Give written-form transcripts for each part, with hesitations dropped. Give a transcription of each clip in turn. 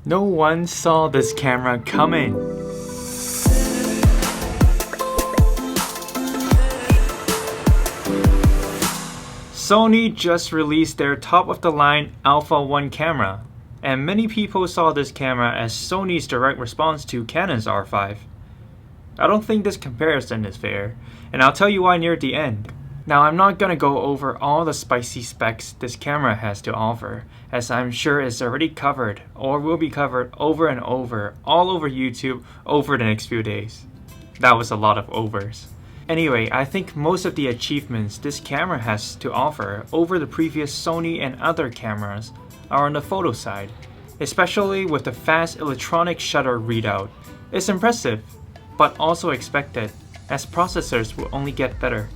No one saw this camera coming. Sony just released their top-of-the-line Alpha 1 camera, and many people saw this camera as Sony's direct response to Canon's R5. I don't think this comparison is fair, and I'll tell you why near the end. Now, I'm not gonna go over all the spicy specs this camera has to offer, as I'm sure it's already covered or will be covered over and over all over YouTube over the next few days. That was a lot of overs. Anyway, I think most of the achievements this camera has to offer over the previous Sony and other cameras are on the photo side, especially with the fast electronic shutter readout. It's impressive, but also expected, as processors will only get better.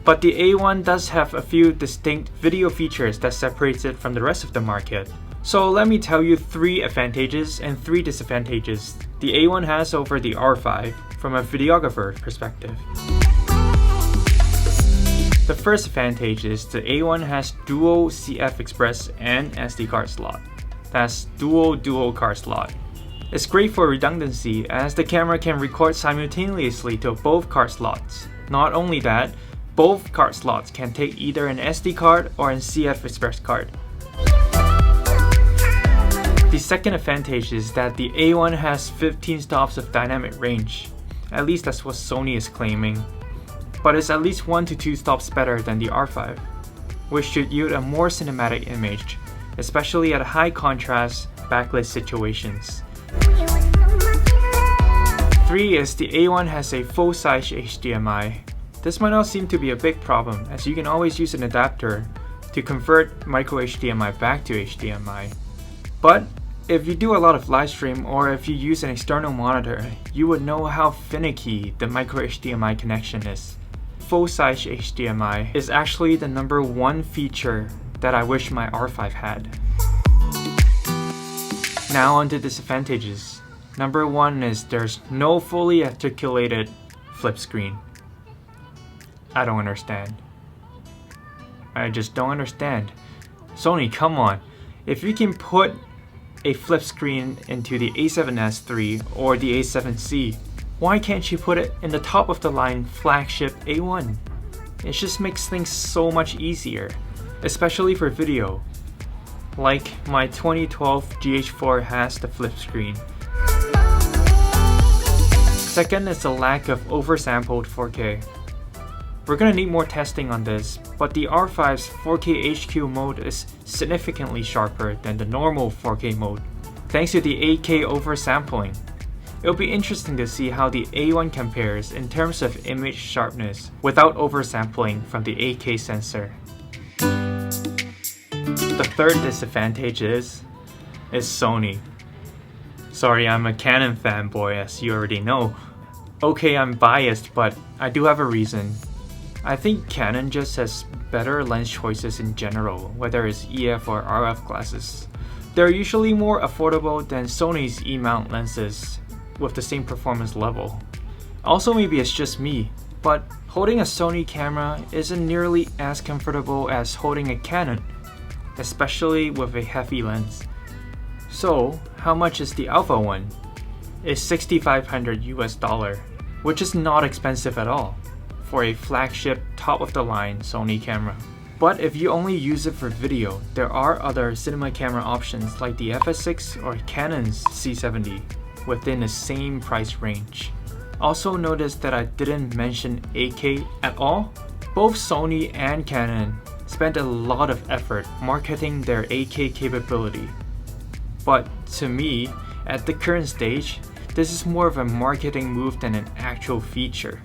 But the A1 does have a few distinct video features that separates it from the rest of the market. So let me tell you 3 advantages and 3 disadvantages the A1 has over the R5 from a videographer perspective. The first advantage is the A1 has dual CF Express and SD card slot. That's dual card slot. It's great for redundancy as the camera can record simultaneously to both card slots. Not only that, both card slots can take either an SD card or an CF Express card. The second advantage is that the A1 has 15 stops of dynamic range. At least that's what Sony is claiming. But it's at least 1 to 2 stops better than the R5, which should yield a more cinematic image, especially at high contrast backlit situations. 3 is the A1 has a full-size HDMI. This might not seem to be a big problem, as you can always use an adapter to convert micro HDMI back to HDMI. But if you do a lot of live stream or if you use an external monitor, you would know how finicky the micro HDMI connection is. Full-size HDMI is actually the number 1 feature that I wish my R5 had. Now on to disadvantages. Number 1 is there's no fully articulated flip screen. I don't understand. I just don't understand. Sony, come on. If you can put a flip screen into the A7S III or the A7C, why can't you put it in the top of the line flagship A1? It just makes things so much easier, especially for video. Like my 2012 GH4 has the flip screen. Second is the lack of oversampled 4K. We're gonna need more testing on this, but the R5's 4K HQ mode is significantly sharper than the normal 4K mode, thanks to the 8K oversampling. It'll be interesting to see how the A1 compares in terms of image sharpness without oversampling from the 8K sensor. The third disadvantage is Sony. Sorry, I'm a Canon fanboy, as you already know. Okay, I'm biased, but I do have a reason. I think Canon just has better lens choices in general, whether it's EF or RF glasses. They're usually more affordable than Sony's E-mount lenses with the same performance level. Also, maybe it's just me, but holding a Sony camera isn't nearly as comfortable as holding a Canon, especially with a heavy lens. So, how much is the Alpha one? It's $6,500 US, which is not expensive at all for a flagship top-of-the-line Sony camera. But if you only use it for video, there are other cinema camera options like the FS6 or Canon's C70 within the same price range. Also notice that I didn't mention 8K at all. Both Sony and Canon spent a lot of effort marketing their 8K capability. But to me, at the current stage, this is more of a marketing move than an actual feature.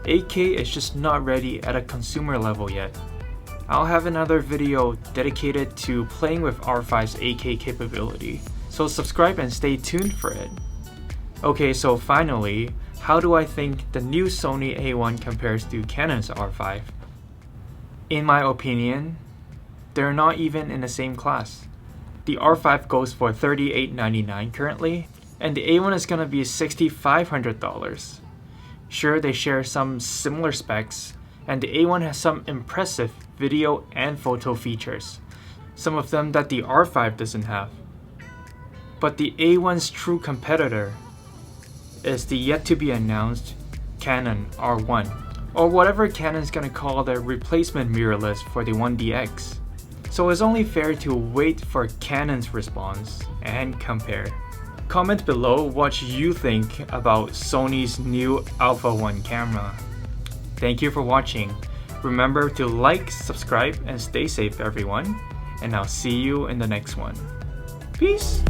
8K is just not ready at a consumer level yet. I'll have another video dedicated to playing with R5's 8K capability, so subscribe and stay tuned for it. Okay, so finally, how do I think the new Sony A1 compares to Canon's R5? In my opinion, they're not even in the same class. The R5 goes for $3,899 currently, and the A1 is gonna be $6,500. Sure, they share some similar specs, and the A1 has some impressive video and photo features, some of them that the R5 doesn't have. But the A1's true competitor is the yet to be announced Canon R1, or whatever Canon's gonna call their replacement mirrorless for the 1DX. So it's only fair to wait for Canon's response and compare. Comment below what you think about Sony's new Alpha 1 camera. Thank you for watching. Remember to like, subscribe, and stay safe everyone, and I'll see you in the next one. Peace!